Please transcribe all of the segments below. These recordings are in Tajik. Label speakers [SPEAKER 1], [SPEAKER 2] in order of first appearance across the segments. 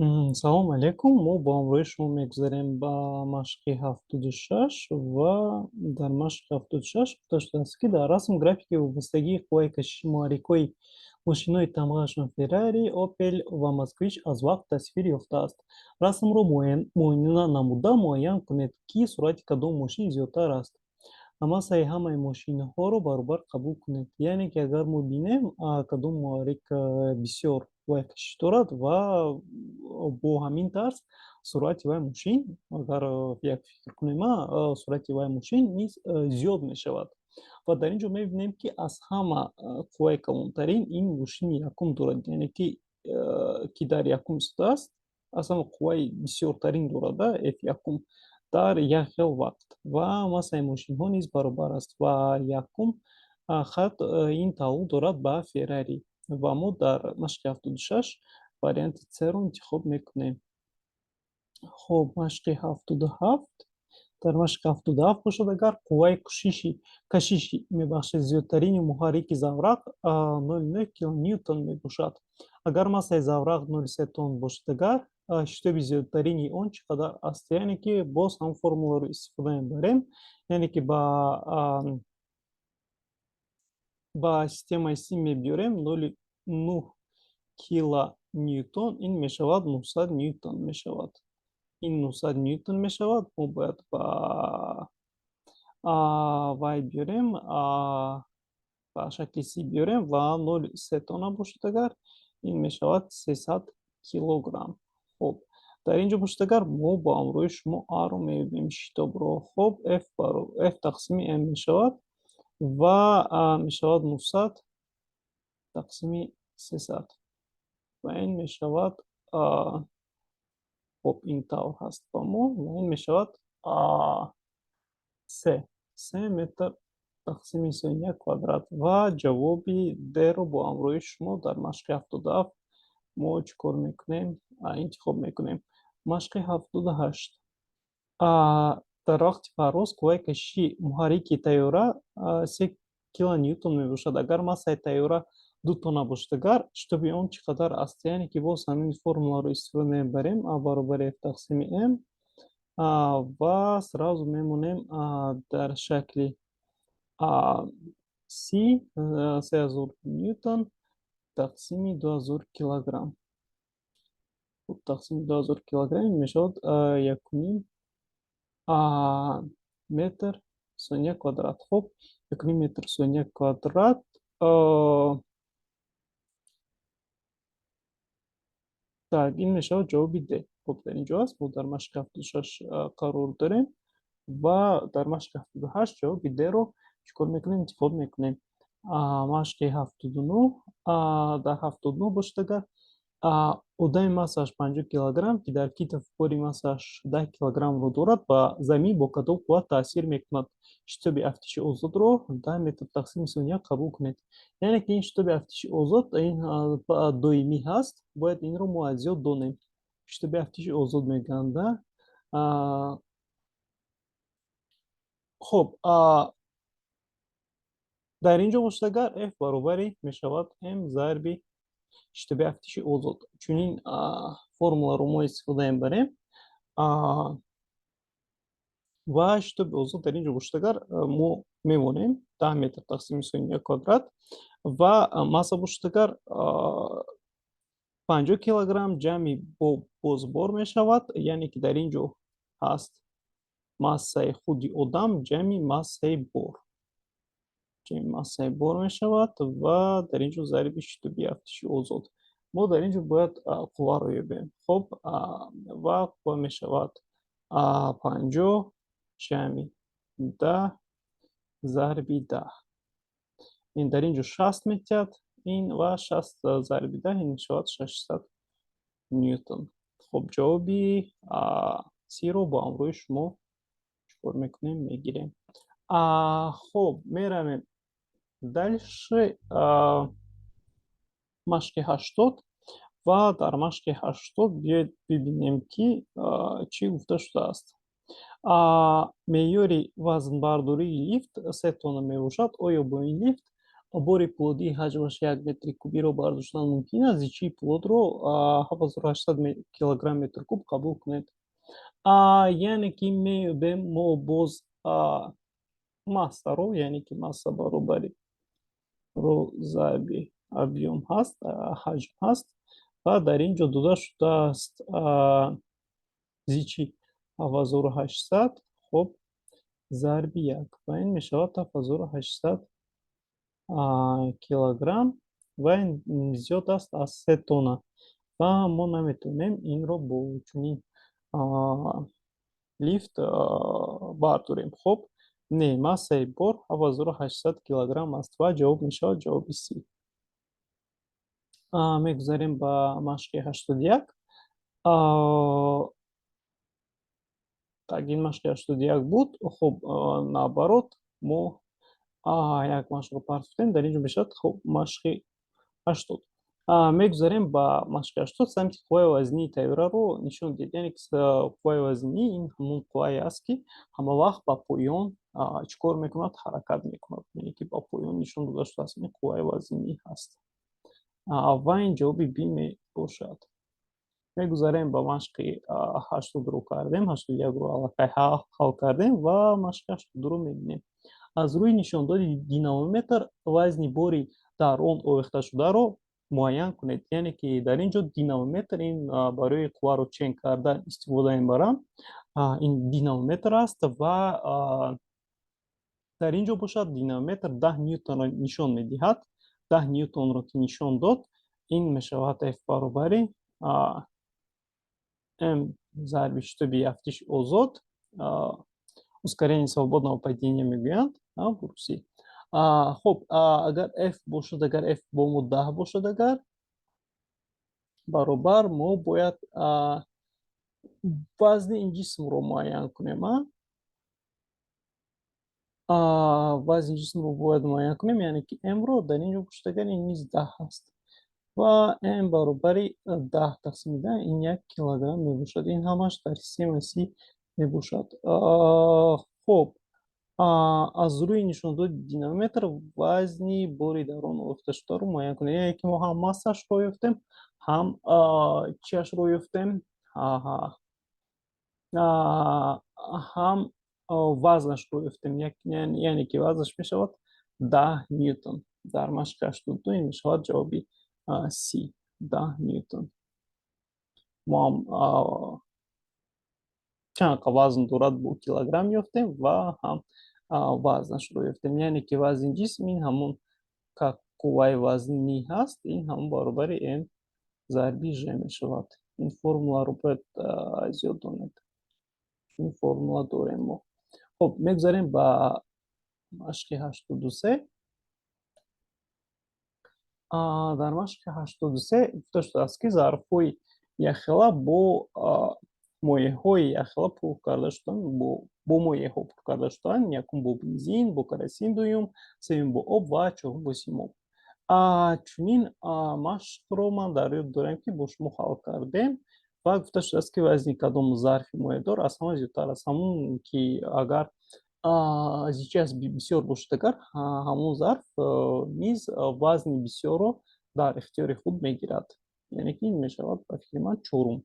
[SPEAKER 1] Салом алейкум. Мо бо амрои шумо мегузарем ба машқи 76 ва дар машқи 76 гуфта шудааст, ки дар расм графики вобастагии қувваи кашиши муҳаррикҳои мошинҳои тамғаашон Феррари, Опел ва Москвич аз вақт тасвир ёфтааст. Расмро муоина намуда муайян кунед, ки суръати кадом мошин зиёдтар аст. Масъали ҳамаи мошинҳоро баробар қабул кунед. Яъне ки агар мо бинем кадом муҳаррик бисёр қувваи кашиш дорад ва бо ҳамин тарз суръати вай мошин, агар як фикр кунем, суръати вай мошин низ зиёд мешавад. Ва дар ин ҷо мебинем, ки аз ҳама қувваи калонтарин ин мошини якум дорад, яъне ки дар якум истодааст, аз ҳама қувваи бисёртарин дорад F1 дар як хел вақт ва масъали мошинҳо низ баробар аст ва якум хат ин тааллуқ дорад ба Феррари ва мо дар машқи 76 варианти С-ро интихоб мекунем. Хоб, машқи 77. Дар машқи 77 бошад, агар қувваи кашиши мебахшад зиёдтарини муҳаррики заврақ 0,9 кН мебошад. Агар масъали заврақ 0,3 тонн бошад, агар шитоби зиёдтарини он чӣ қадар аст? Яъне ки боз ҳам формуларо истифода мебарем, яъне ки ба системаи сим мебиёрем 0,9 кН, ин мешавад 900 ньютон мешавад. Ин 900 ньютон мешавад. Мо бояд ба вай биёрем, ба шакли си биёрем ва 0,3 тонна бошад, агар ин мешавад 300 килограмм. Хоб, дар ин ҷо бошад, агар мо бо ҳамроҳи шумо А-ро мебинем, шитобро. Хоб, F тақсими M мешавад ва мешавад 900 тақсими 300 ва ин мешавад хоб, ин тавр ҳаст ба мо ва ин мешавад 3 метр тақсими сония квадрат. Ва ҷавоби Д-ро бо ҳамроҳи шумо дар машқи 77 мо чӣ кор мекунем? Интихоб мекунем. Машқи 78. Дар вақти парвоз қувваи кашиши муҳаррики тайёра 3 кН мебошад. Агар масъали тайёра 2 тонна бошад, агар шитоби он чӣ қадар аст? Яъне ки боз ҳамин формуларо истифода мебарем, А баробари F тақсими M ва сразу мемонем дар шакли си 3000 ньютон тақсими 2000 килограмм. Тақсими 2000 килограмм мешавад 1,5 метр сония квадрат. Хоб, 1,5 метр сония квадрат так, ин мешавад ҷавоби Д. Хоб, дар ин ҷо аст. Мо дар машқи 76 қарор дорем ва дар машқи 78 ҷавоби Д-ро чӣ кор мекунем? Интихоб мекунем. Машқи 79. Дар 79 бошад, агар одами массааш 50 килограмм, ки дар китов бори массааш 10 килограммро дорад, ба замин бо кадом қувват таъсир мекунад? Шитоби афтиши озодро 10 метр тақсими сония қабул кунед. Яъне ки ин шитоби афтиши озод ин доимӣ ҳаст, бояд инро мо аз ёд донем. Шитоби афтиши озод мегӯянд. Хоб, дар ин ҷо бошад, агар F баробари мешавад M зарби шитоби афтиши озод. Чунин формуларо мо истифода мебарем ва шитоби озод дар ин ҷо бошад, агар мо мемонем 10 метр тақсими сония квадрат ва масса бошад, агар 50 килограмм ҷамъи бозбор мешавад, яъне ки дар ин ҷо ҳаст массаи худи одам ҷамъи массаи бор мешавад ва дар ин ҷо зарби шитоби афтиши озод. Мо дар ин ҷо бояд қувваро ёбем. Хоб, ва қувва мешавад 50 ҷамъи 10 зарби 10. Ин дар ин ҷо 60 метиҳад. Ин ва 60 зарби 10 ин мешавад 600 ньютон. Хоб, ҷавоби С-ро бо ҳамроҳи шумо чӣ кор мекунем? Мегирем. Хоб, меравем дальше. Машқи 80 ва дар машқи 80 биёед бибинем, ки чӣ гуфта шудааст. Меъёри вазнбардории лифт 3 тонна мебошад. Оё бо ин лифт бори плоди ҳаҷмаш 1 метри кубиро бардоштан мумкин аст. Зичии плодро 7800 килограмм метр куб қабул кунед. Яъне ки меёбем мо боз массаро, яъне ки масса баробари зарби объем ҳаст, ҳаҷм ҳаст ва дар ин ҷо дода шудааст зичи 7800 хоб зарби 1 ва ин мешавад 7800 килограмм ва ин зиёд аст аз 3 тонна ва мо наметавонем инро бо чунин лифт бардорем. Хоб не, массаи бор 7800 килограмм аст ва ҷавоб мешавад ҷавоби С. Мегузарем ба машқи 81. Так, ин машқи 81 буд. Хоб наоборот мо як машқро парз кунем. Дар ин ҷо мешавад хоб машқи 80. Мегузарем ба машқи 80. Самти қувваи вазнии тайёраро нишон диҳед. Яъне ки қувваи вазнӣ ин ҳамон қуввае аст ки ҳама вақт ба поён чӣ кор мекунад? Ҳаракат мекунад. Яъне ки ба поён нишон дода шудааст. Ин қувваи вазнӣ ҳаст. Ва ин ҷавоби Б мебошад. Мегузарем ба машқи 80-ро кардем. 81-ро аллакай ҳал кардем ва машқи 82-ро мебинем. Аз рӯи нишондоди динамометр вазни бори дар он овехташударо муайян кунед. Яъне ки дар ин ҷо динамометр ин барои қувваро чен кардан истифода мебарам. Ин динамометр аст ва дар ин ҷо бошад динамометр 10 ньютонро нишон медиҳад. 10 ньютонро ки нишон дод, ин мешавад F баробари М зарби штоби афтиши озод, ускорение свободного падения мегӯянд по-русӣ. Хоб, агар F бошад, агар F бо мо 10 бошад, агар баробар мо бояд вазни ин ҷисмро муайян кунем. Вазни ҷисмро бояд муайян кунем, яъне ки Mро дар ин ҷо бошад, агар ин низ 10 ҳаст ва М баробари 10 тақсими 10 ин 1 килограмм мебошад. Ин ҳамаш дар системаи С мебошад. Хоб, аз рӯи нишондоди динамометр вазни бори дар он овехташударо муайян кунед. Яъне ки мо ҳам массаашро ёфтем, ҳам чиашро ёфтем, ҳам вазнашро ёфтем. Яъне ки вазнаш мешавад 10 ньютон. Дар машқи 82 ин мешавад ҷавоби С. 10 ньютон. Мо ҳам чанд қа вазн дорад бо килограмм ёфтем ва ҳам вазнашро ёфтем. Яъне ки вазни ҷисм ин ҳамон қувваи вазнӣ ҳаст. Ин ҳамон баробари М зарби Ж мешавад. Ин формуларо бояд зиёдонед. Ин формула дорем мо. Хоб, мегузарем ба машқи 83. Дар машқи 83 гуфта шудааст ки зарфҳои яхела бо моеъҳои яхела пур карда шуданд, бо моеъҳо пур карда шуданд. Якум бо бензин, бо керосин дуюм, севум бо об ва чорум бо симоб. Чунин машқро ман дар ёд дорам ки бо шумо ҳал кардем ва гуфта шудааст ки вазни кадом зарфи моеъдор аз ҳама зиёдтар аст. Ҳамон ки агар зичияс бисёр бошад, агар ҳамон зарф низ вазни бисёрро дар ихтиёри худ мегирад. Яъне ки ин мешавад ба фикри ман чорум.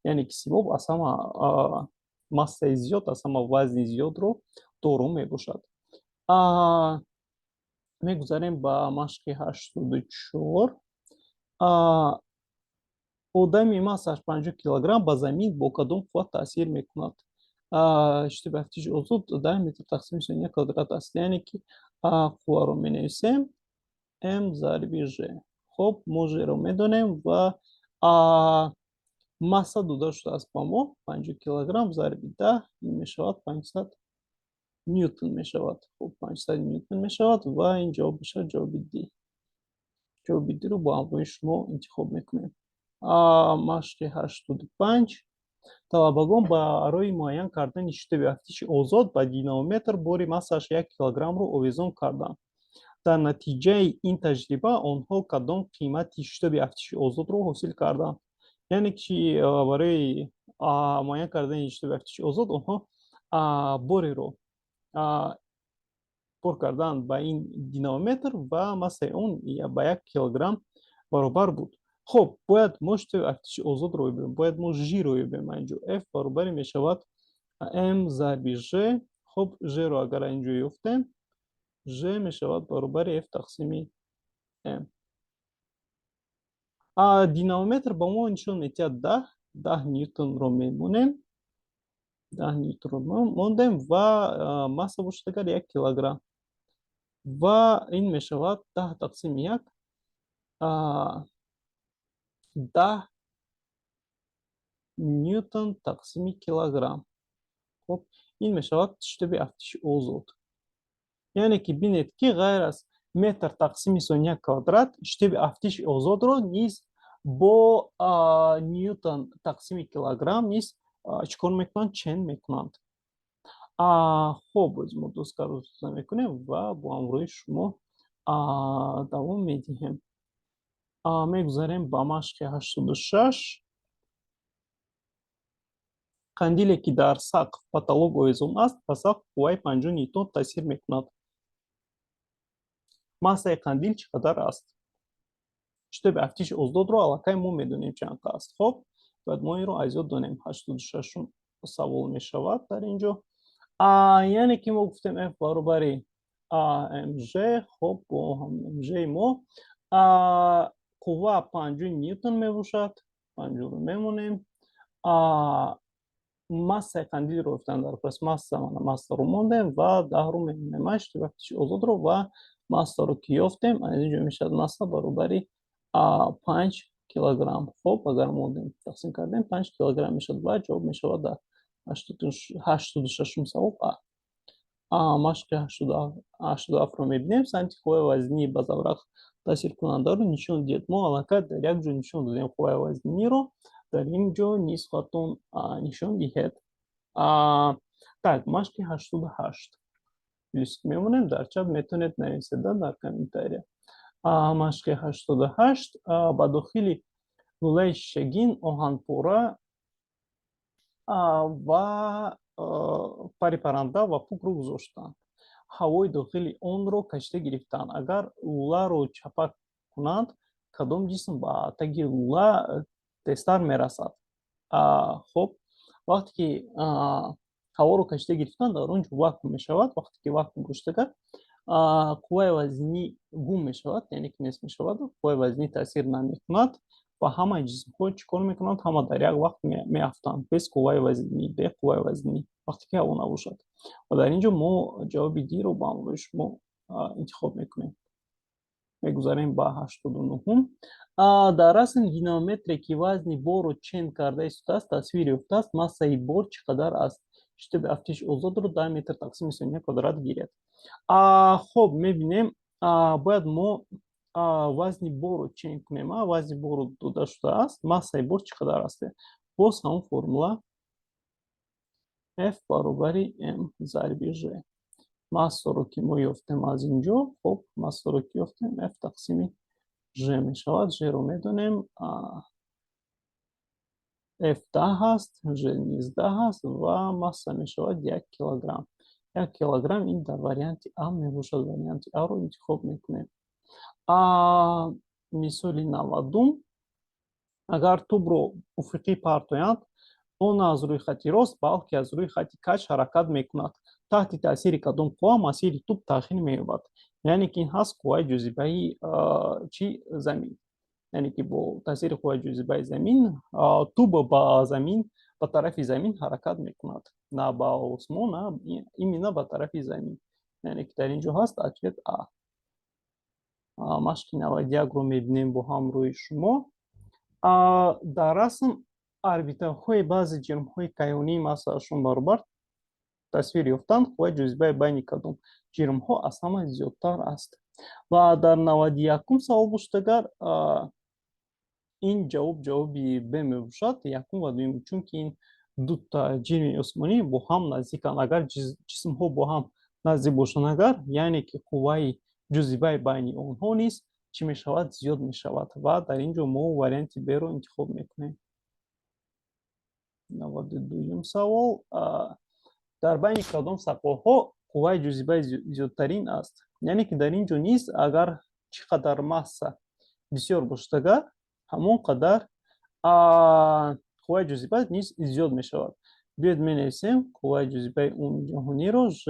[SPEAKER 1] Яъне ки симоб аз ҳама массаи зиёд, аз ҳама вазни зиёдро дору мебошад. Мегузарем ба машқи 84. Одами массааш 50 килограмм ба замин бо кадом қувват таъсир мекунад? Штоби афтиши озод 10 метр тақсими 21 квадрат аст. Яъне ки қувваро менависем М зарби Ж. Хоб, мо Жро медонем ва масса дода шудааст ба мо 50 килограмм зарби 10 ин мешавад 500 ньютон мешавад. Хоб, 500 ньютон мешавад ва ин ҷавоб мешавад ҷавоби Д. Ҷавоби Дро бо ҳамроҳи шумо интихоб мекунем. Машқи 85. Талабагон барои муайян кардани штоби афтиши озод ба динамометр бори массааш 1 килограммро овезон карданд. Дар натиҷаи ин таҷриба онҳо кадом қимати штоби афтиши озодро ҳосил карданд? Яъне ки барои муайян кардани штоби афтиши озод онҳо бореро пур кардан ба ин динамометр ва массаи он ба 1 килограмм баробар буд. хоб бояд мо шитаби артиши озодро бибинем, бояд мо жиро бибинем инҷо. F баробари мешавад m зарби ж. хоб жро агар инҷо ёфтем, ж мешавад баробари f тақсими m. Динамометр ба мо нишон медиҳад 10 ньютонро мемонем. 10 ньютонро мондем ва масса бошад агар 1 килограмм. ва ин мешавад 10 тақсими 1 10 ньютон тақсими килограмм. хоб ин мешавад шитоби артиши озод. яъне ки бинед ки ғайр аз метр тақсими сония квадрат шитоби артиши озодро низ бо ньютон тақсими килограмм низ чӣ кор мекунанд, чен мекунанд. хоб мо дӯстгаро мекунем ва бо ҳамроҳи шумо давом медиҳем. мегузарем ба машқи 86. қандиле ки дар сақф потолок овезон аст, ба сақф қувваи 50 ньютон таъсир мекунад. массаи қандил чӣ қадар аст? шитоби артиши озодро аллакай мо медонем чанд аст. хоб бояд мо инро аз ёд донем. 86 савол мешавад дар инҷо. яъне ки мо гуфтем f баробари mg. хоб бо mg мо қувва 50 ньютон мебошад. 50ро мемонем. массаи қандилро гуфтам, дар массаро мондем ва 10ро мемонем. шитоби артиши озодро ва массаро ки ёфтем, аз инҷо мешавад масса баробари 5 килограмм. хоб агар мондем тақсим кардем 5 килограмм мешавад ва ҷавоб мешавад дар 86 савол машқи 87ро мебинем. самти қувваи вазнини ба заврақ таъсиркунандаро нишон диҳед. мо аллакай дар як ҷо нишон додем қувваи вазниниро, дар ин ҷо низ хотун нишон диҳед. так, машқи 88 плюс мемонем, дар чап метавонед нависед дар комментария. машқи 88 ба дохили лӯлаи шишагин оҳанпора ва пари парранда ва пукро гузоштанд. ҳавои дохили онро кашида гирифтанд. агар лӯларо чапак кунанд, кадом ҷисм ба таги лӯла тезтар мерасад? хоб вақте ки ҳаворо кашида гирифтанд, дар он ҷо вакуум мешавад. вақте ки вакуум бошад, агар қувваи вазнинӣ гум мешавад, яъне ки нест мешавад, қувваи вазнинӣ таъсир намекунад ва ҳамаи ҷисмҳо чӣ кор мекунанд? ҳама дар як вақт меафтанд без қувваи вазнинӣ, бе қувваи вазнинӣ, вақте ки ҳаво набошад. ва дар ин ҷо мо ҷавоби ди-ро ба ҳамроҳи шумо интихоб мекунем. мегузарем ба 89. дар расм динамометре ки вазни борро чен карда истодааст, тасвир ёфтааст, массаи бор чӣ қадар аст? шитоби артиши озодро 10 метр тақсими сония квадрат гиред. хоб мебинем, бояд мо вазни борро чен кунем. вазни борро дода шудааст, массаи бор чӣ қадар аст? боз ҳамон формула f баробари m зарби ж. массаро ки мо ёфтем аз ин ҷо, хоб массаро ки ёфтем f тақсими ж мешавад. жро медонем, f 10 ҳаст, ж низ 10 ҳаст ва масса мешавад 1 килограмм. 1 килограмм ин дар варианти а мебошад. варианти аро интихоб мекунем. мисоли 90. агар тӯбро уфуқӣ партоянд, он аз рӯи хати рост, балки аз рӯи хати каҷ ҳаракат мекунад. таҳти таъсири кадом қувва масири тӯб тағйир меёбад? яъне ки ин ҳаст қувваи ҷозибаи замин. яъне ки бо таъсири қувваи ҷозибаи замин тӯб ба замин, ба тарафи замин ҳаракат мекунад, на ба осмон, именно ба тарафи замин. яъне ки дар ин ҷо ҳаст ответ а. машқи 91-ро мебинем бо ҳамроҳи шумо. дар расм орбиталҳои баъзе ҷирмҳои кайҳонии массаашон баробар тасвир ёфтанд. қувваи ҷозибаи байни кадом ҷирмҳо аз ҳама зиёдтар аст? ва дар 91 савол бошад, агар ин ҷавоби б мебошад, якум ва дуюм, чунки ин дута ҷирми осмонӣ бо ҳам наздиканд. агар ҷисмҳо бо ҳам наздик бошанд, агар яъне ки қувваи ҷозибаи байни онҳо низ чӣ мешавад? зиёд мешавад. ва дар ин ҷо мо варианти б-ро интихоб мекунем. 92 савол. дар байни кадом сақолҳо қувваи ҷозибаи зиёдтарин аст. Яъне ки дар ин ҷо низ агар чӣ қадар масса бисёр бошдагар, ҳамон қадар қувваи ҷозиба низ зиёд мешавад. Биёед менависем қувваи ҷозибаи умуми ҷаҳониро Ж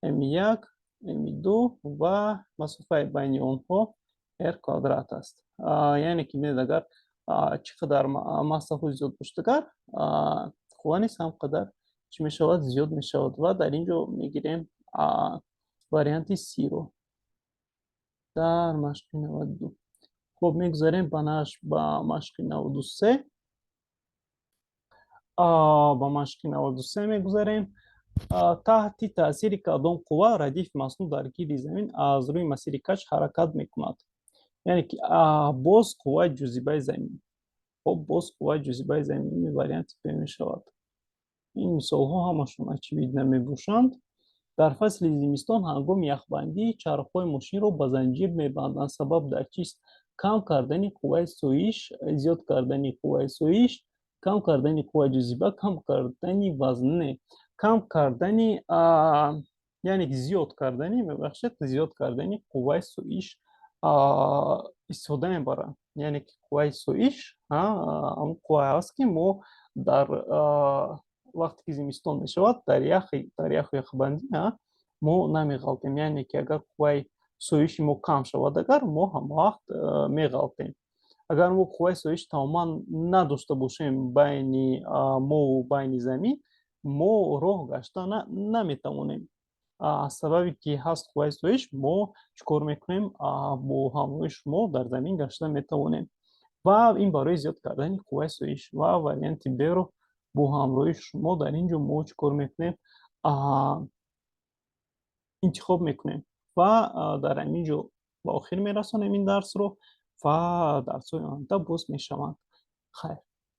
[SPEAKER 1] М1, М2 ва масофаи байни онҳо R квадрат аст. Яъне ки бинед агар чӣ қадар массаҳо зиёд боштагар, қувва низ ҳам қадар чӣ мешавад? Зиёд мешавад. Ва дар ин ҷо мегирем варианти С-ро. Дар машқи 92. Хуб, мегузарем ба машқи 93. Ба машқи 93 мегузарем. таҳти таъсири кадом қувва радифи маснӯъ дар гирди Замин аз рӯи масири каҷ ҳаракат мекунад? Яъне ки боз қувваи ҷозибаи Замин. Хуб, боз қувваи ҷозибаи Замин варианти Б мешавад. Ин мисолҳо ҳамашон очевидно мебошанд. Дар фасли зимистон ҳангоми яхбандӣ чархҳои мошинро ба занҷир мебанданд. Сабаб дар чист? Кам кардани қувваи соиш, зиёд кардани қувваи соиш, кам кардани қувваи ҷозиба, кам кардани вазне, кам кардани яъне зиёд кардани, мебахшед, зиёд кардани қувваи соиш истифода мебаранд. Яъне ки қувваи соиш ҳамон қуввае аст, ки мо дар вақте ки зимистон мешавад, дар яху яхбандӣ мо намеғалтем. Яъне ки агар қувваи соиши мо кам шавад, агар мо ҳама вақт меғалтем. Агар мо қувваи соиш тамоман надошта бошем байни мову байни Замин, мо роҳ гашта наметавонем. Сабаби ки ҳаст қувваи соиш, мо чӣ кор мекунем? Бо ҳамроҳи шумо дар Замин гашта метавонем. Ва ин барои зиёд кардани қувваи соиш. Ва варианти Б-ро бо ҳамроҳи шумо дар ин ҷо мо чӣ кор мекунем? интихоб мекунем. Ва дар ҳамин ҷо ба охир мерасонем ин дарсро ва дарсҳои оянда боз мешаванд. Хайр.